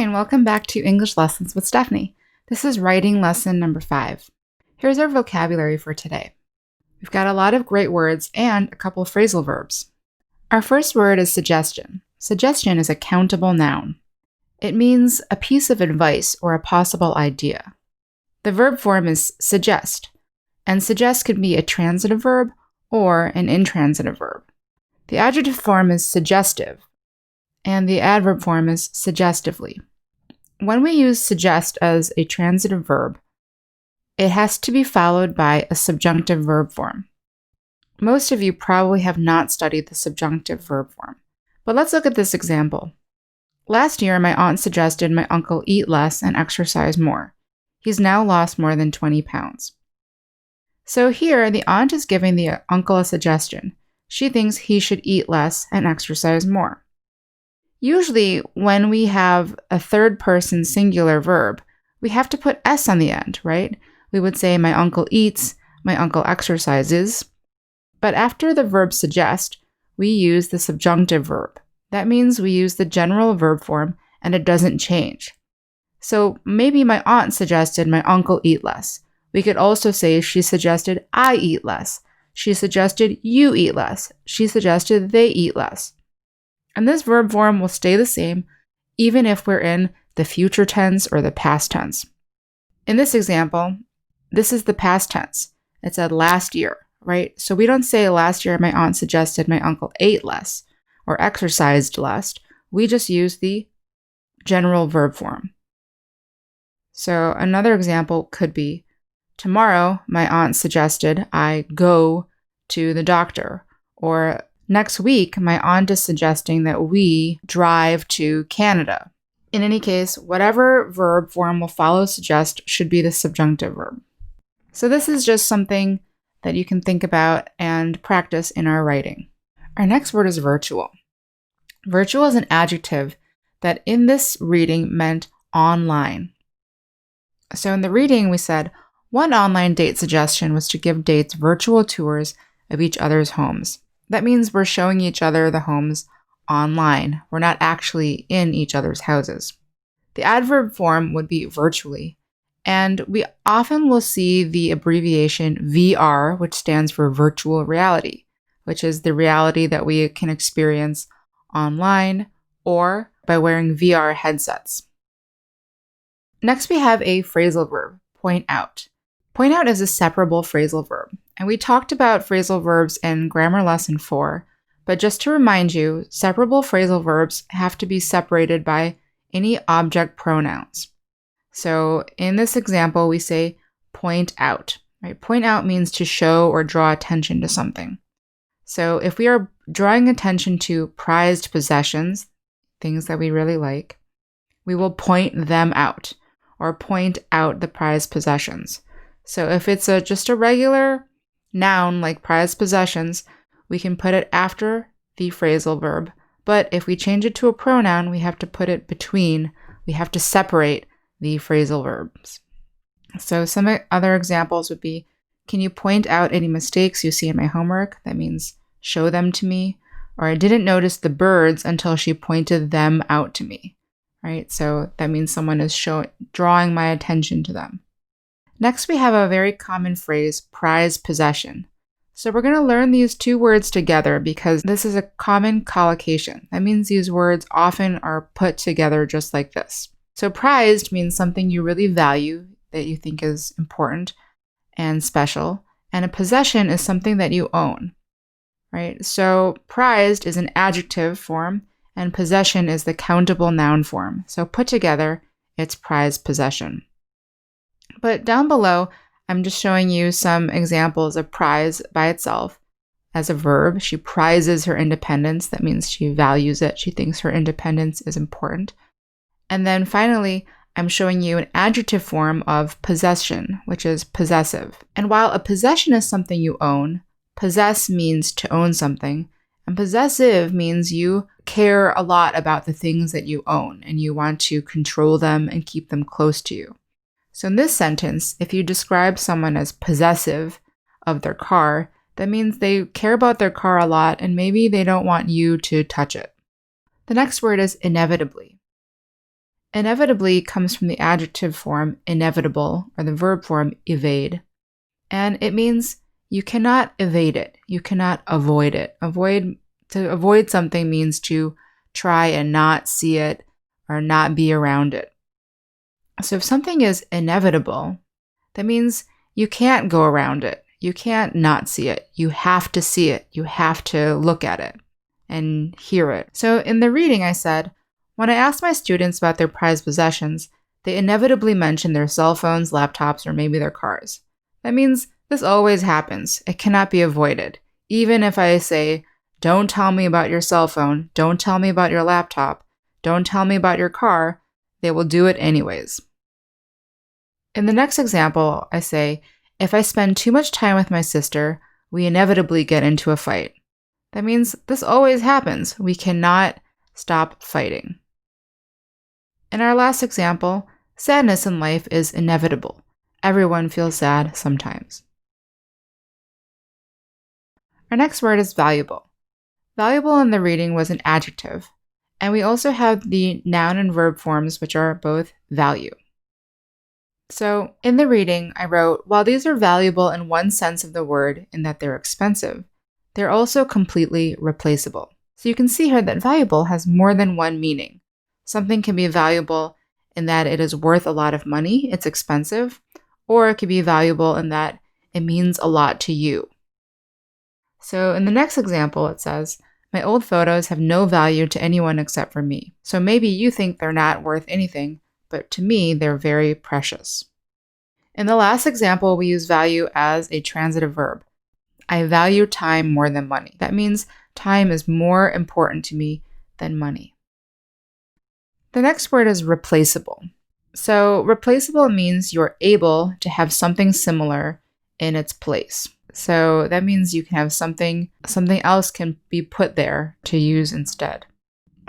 and welcome back to English Lessons with Stephanie. This is writing lesson number 5. Here's our vocabulary for today. We've got a lot of great words and a couple of phrasal verbs. Our first word is suggestion. Suggestion is a countable noun. It means a piece of advice or a possible idea. The verb form is suggest, and suggest can be a transitive verb or an intransitive verb. The adjective form is suggestive, and the adverb form is suggestively. When we use suggest as a transitive verb, it has to be followed by a subjunctive verb form. Most of you probably have not studied the subjunctive verb form, but let's look at this example. Last year, my aunt suggested my uncle eat less and exercise more. He's now lost more than 20 pounds. So here, the aunt is giving the uncle a suggestion. She thinks he should eat less and exercise more. Usually, when we have a third-person singular verb, we have to put S on the end, right? We would say, my uncle eats, my uncle exercises. But after the verb suggest, we use the subjunctive verb. That means we use the general verb form, and it doesn't change. So maybe my aunt suggested my uncle eat less. We could also say she suggested I eat less. She suggested you eat less. She suggested they eat less. And this verb form will stay the same even if we're in the future tense or the past tense. In this example, this is the past tense. It said last year, right? So we don't say last year my aunt suggested my uncle ate less or exercised less. We just use the general verb form. So another example could be, tomorrow my aunt suggested I go to the doctor, or next week, my aunt is suggesting that we drive to Canada. In any case, whatever verb form will follow suggest should be the subjunctive verb. So this is just something that you can think about and practice in our writing. Our next word is virtual. Virtual is an adjective that in this reading meant online. So in the reading, we said, one online date suggestion was to give dates virtual tours of each other's homes. That means we're showing each other the homes online. We're not actually in each other's houses. The adverb form would be virtually, and we often will see the abbreviation VR, which stands for virtual reality, which is the reality that we can experience online or by wearing VR headsets. Next, we have a phrasal verb, point out. Point out is a separable phrasal verb. And we talked about phrasal verbs in grammar lesson 4, but just to remind you, separable phrasal verbs have to be separated by any object pronouns. So in this example, we say point out, right? Point out means to show or draw attention to something. So if we are drawing attention to prized possessions, things that we really like, we will point them out or point out the prized possessions. So if it's just a regular noun like prized possessions, we can put it after the phrasal verb. But if we change it to a pronoun, we have to put it between. We have to separate the phrasal verbs. So some other examples would be, can you point out any mistakes you see in my homework? That means show them to me. Or I didn't notice the birds until she pointed them out to me, right? So that means someone is drawing my attention to them. Next, we have a very common phrase, prized possession. So we're going to learn these two words together because this is a common collocation. That means these words often are put together just like this. So prized means something you really value, that you think is important and special. And a possession is something that you own, right? So prized is an adjective form and possession is the countable noun form. So put together, it's prized possession. But down below, I'm just showing you some examples of prize by itself as a verb. She prizes her independence. That means she values it. She thinks her independence is important. And then finally, I'm showing you an adjective form of possession, which is possessive. And while a possession is something you own, possess means to own something, and possessive means you care a lot about the things that you own and you want to control them and keep them close to you. So in this sentence, if you describe someone as possessive of their car, that means they care about their car a lot and maybe they don't want you to touch it. The next word is inevitably. Inevitably comes from the adjective form inevitable or the verb form evade. And it means you cannot evade it. You cannot avoid it. To avoid something means to try and not see it or not be around it. So if something is inevitable, that means you can't go around it. You can't not see it. You have to see it. You have to look at it and hear it. So in the reading, I said, when I asked my students about their prized possessions, they inevitably mentioned their cell phones, laptops, or maybe their cars. That means this always happens. It cannot be avoided. Even if I say, don't tell me about your cell phone, don't tell me about your laptop, don't tell me about your car, they will do it anyways. In the next example, I say, if I spend too much time with my sister, we inevitably get into a fight. That means this always happens. We cannot stop fighting. In our last example, sadness in life is inevitable. Everyone feels sad sometimes. Our next word is valuable. Valuable in the reading was an adjective, and we also have the noun and verb forms, which are both value. So in the reading, I wrote, while these are valuable in one sense of the word in that they're expensive, they're also completely replaceable. So you can see here that valuable has more than one meaning. Something can be valuable in that it is worth a lot of money, it's expensive, or it could be valuable in that it means a lot to you. So in the next example, it says, my old photos have no value to anyone except for me. So maybe you think they're not worth anything, but to me, they're very precious. In the last example, we use value as a transitive verb. I value time more than money. That means time is more important to me than money. The next word is replaceable. So replaceable means you're able to have something similar in its place. So that means you can have something else can be put there to use instead.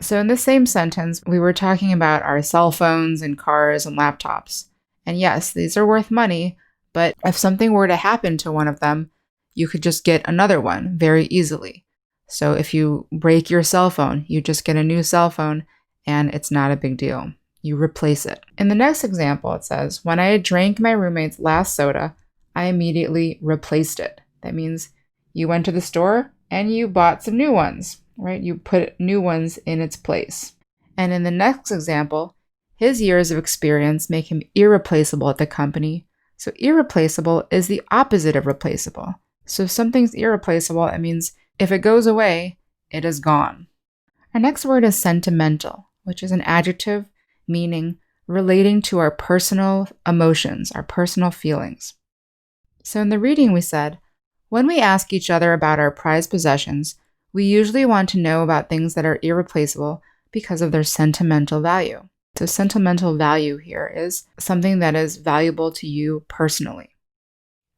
So in the same sentence, we were talking about our cell phones and cars and laptops. And yes, these are worth money, but if something were to happen to one of them, you could just get another one very easily. So if you break your cell phone, you just get a new cell phone and it's not a big deal. You replace it. In the next example, it says, when I drank my roommate's last soda, I immediately replaced it. That means you went to the store and you bought some new ones, right? You put new ones in its place. And in the next example, his years of experience make him irreplaceable at the company. So irreplaceable is the opposite of replaceable. So if something's irreplaceable, it means if it goes away, it is gone. Our next word is sentimental, which is an adjective meaning relating to our personal emotions, our personal feelings. So in the reading we said, when we ask each other about our prized possessions, we usually want to know about things that are irreplaceable because of their sentimental value. So sentimental value here is something that is valuable to you personally.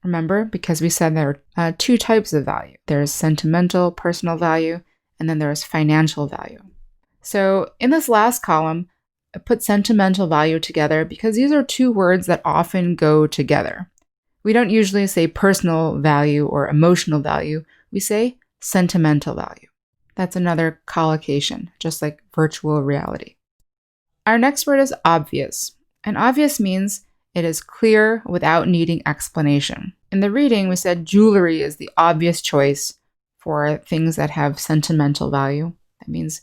Remember, because we said there are two types of value. There's sentimental, personal value, and then there's financial value. So in this last column, I put sentimental value together because these are two words that often go together. We don't usually say personal value or emotional value. We say sentimental value. That's another collocation, just like virtual reality. Our next word is obvious. And obvious means it is clear without needing explanation. In the reading, we said jewelry is the obvious choice for things that have sentimental value. That means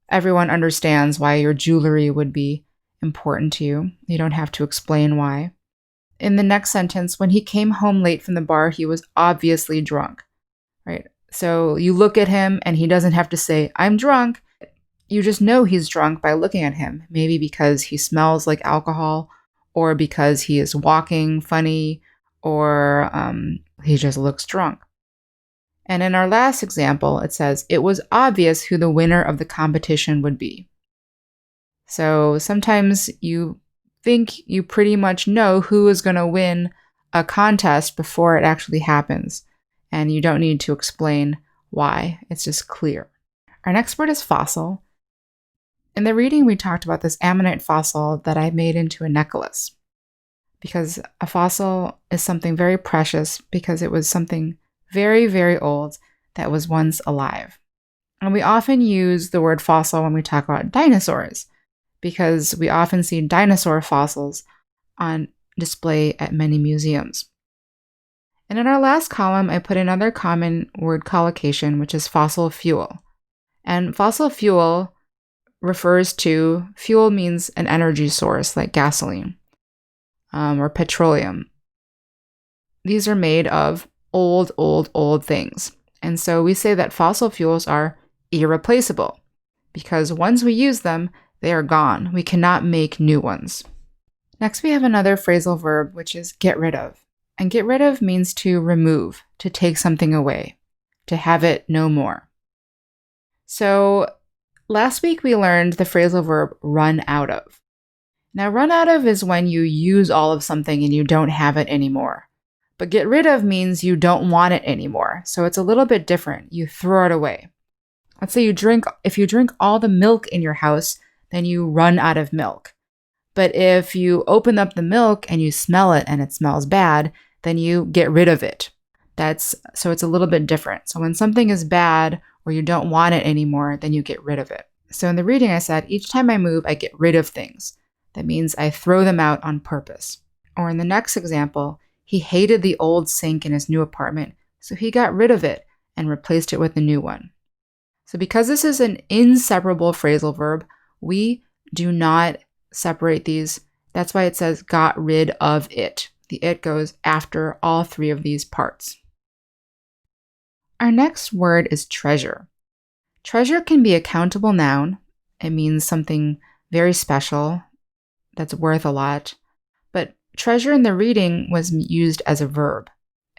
everyone understands why your jewelry would be important to you. You don't have to explain why. In the next sentence, when he came home late from the bar, he was obviously drunk, right? So you look at him and he doesn't have to say, I'm drunk. You just know he's drunk by looking at him, maybe because he smells like alcohol or because he is walking funny or he just looks drunk. And in our last example, it says, it was obvious who the winner of the competition would be. So sometimes you think you pretty much know who is going to win a contest before it actually happens. And you don't need to explain why. It's just clear. Our next word is fossil. In the reading, we talked about this ammonite fossil that I made into a necklace. Because a fossil is something very precious because it was something very, very old that was once alive. And we often use the word fossil when we talk about dinosaurs because we often see dinosaur fossils on display at many museums. And in our last column, I put another common word collocation, which is fossil fuel. And fossil fuel refers to, fuel means an energy source like gasoline or petroleum. These are made of old things. And so we say that fossil fuels are irreplaceable because once we use them, they are gone. We cannot make new ones. Next, we have another phrasal verb, which is get rid of. And get rid of means to remove, to take something away, to have it no more. So last week we learned the phrasal verb run out of. Now, run out of is when you use all of something and you don't have it anymore. But get rid of means you don't want it anymore. So it's a little bit different. You throw it away. Let's say if you drink all the milk in your house, then you run out of milk. But if you open up the milk and you smell it and it smells bad, then you get rid of it. So it's a little bit different. So when something is bad or you don't want it anymore, then you get rid of it. So in the reading I said, each time I move, I get rid of things. That means I throw them out on purpose. Or in the next example, he hated the old sink in his new apartment, so he got rid of it and replaced it with a new one. So because this is an inseparable phrasal verb, we do not separate these. That's why it says got rid of it. The it goes after all three of these parts. Our next word is treasure. Treasure can be a countable noun. It means something very special that's worth a lot. But treasure in the reading was used as a verb.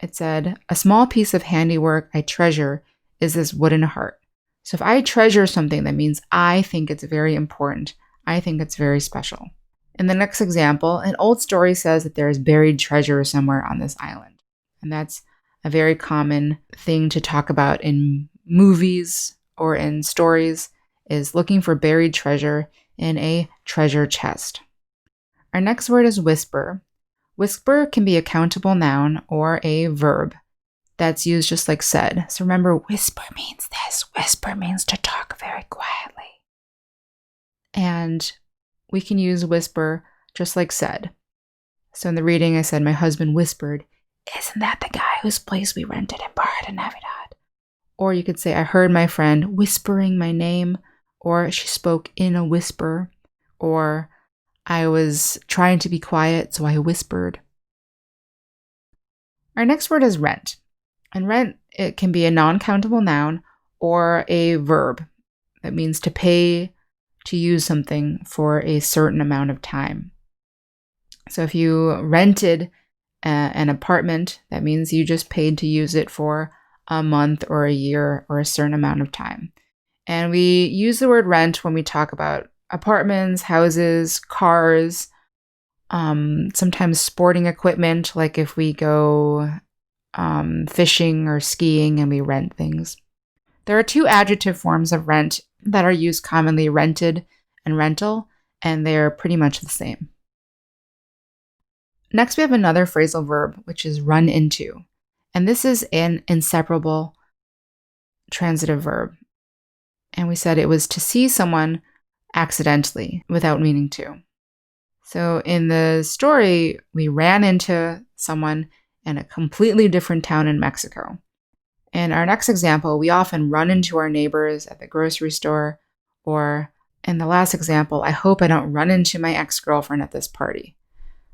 It said, a small piece of handiwork I treasure is this wooden heart. So if I treasure something, that means I think it's very important. I think it's very special. In the next example, an old story says that there is buried treasure somewhere on this island. And that's a very common thing to talk about in movies or in stories, is looking for buried treasure in a treasure chest. Our next word is whisper. Whisper can be a countable noun or a verb that's used just like said. So remember, whisper means this. Whisper means to talk very quietly. And we can use whisper just like said. So in the reading, I said, my husband whispered, isn't that the guy whose place we rented and borrowed in Navidad? Or you could say, I heard my friend whispering my name, or she spoke in a whisper, or I was trying to be quiet, so I whispered. Our next word is rent. And rent, it can be a non-countable noun or a verb. That means to pay to use something for a certain amount of time. So if you rented an apartment, that means you just paid to use it for a month or a year or a certain amount of time. And we use the word rent when we talk about apartments, houses, cars, sometimes sporting equipment, like if we go fishing or skiing and we rent things. There are two adjective forms of rent that are used commonly, rented and rental, and they're pretty much the same. Next, we have another phrasal verb, which is run into. And this is an inseparable transitive verb. And we said it was to see someone accidentally without meaning to. So in the story, we ran into someone in a completely different town in Mexico. In our next example, we often run into our neighbors at the grocery store, or in the last example, I hope I don't run into my ex-girlfriend at this party.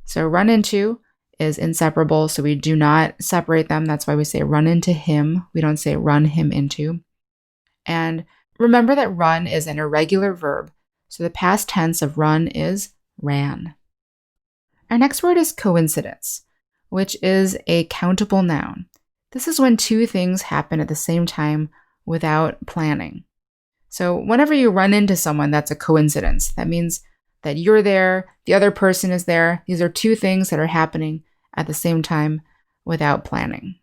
So run into is inseparable, so we do not separate them. That's why we say run into him. We don't say run him into. And remember that run is an irregular verb, so the past tense of run is ran. Our next word is coincidence, which is a countable noun. This is when two things happen at the same time without planning. So whenever you run into someone, that's a coincidence. That means that you're there, the other person is there. These are two things that are happening at the same time without planning.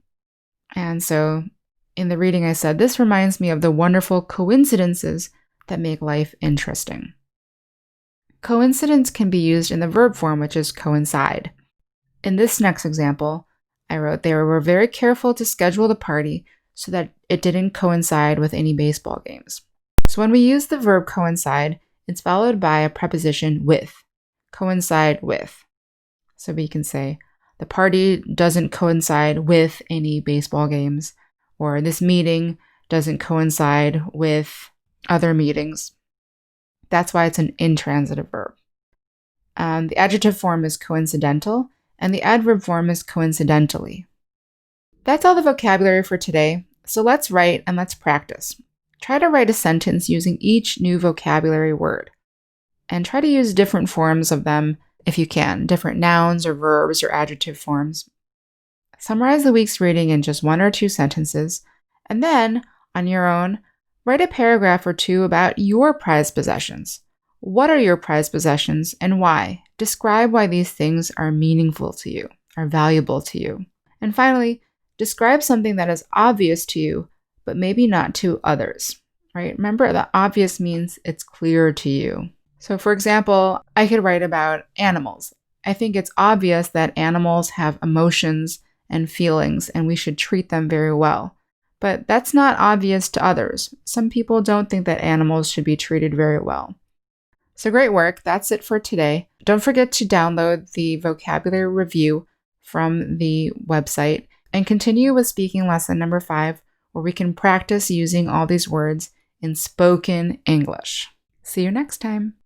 And so in the reading I said, this reminds me of the wonderful coincidences that make life interesting. Coincidence can be used in the verb form, which is coincide. In this next example, I wrote, they were very careful to schedule the party so that it didn't coincide with any baseball games. So when we use the verb coincide, it's followed by a preposition with, coincide with. So we can say, the party doesn't coincide with any baseball games, or this meeting doesn't coincide with other meetings. That's why it's an intransitive verb. The adjective form is coincidental, and the adverb form is coincidentally. That's all the vocabulary for today, so let's write and let's practice. Try to write a sentence using each new vocabulary word, and try to use different forms of them if you can, different nouns or verbs or adjective forms. Summarize the week's reading in just 1 or 2 sentences, and then, on your own, write a paragraph or 2 about your prized possessions. What are your prized possessions and why? Describe why these things are meaningful to you, are valuable to you. And finally, describe something that is obvious to you, but maybe not to others, right? Remember that obvious means it's clear to you. So for example, I could write about animals. I think it's obvious that animals have emotions and feelings, and we should treat them very well. But that's not obvious to others. Some people don't think that animals should be treated very well. So great work. That's it for today. Don't forget to download the vocabulary review from the website and continue with speaking lesson number 5, where we can practice using all these words in spoken English. See you next time.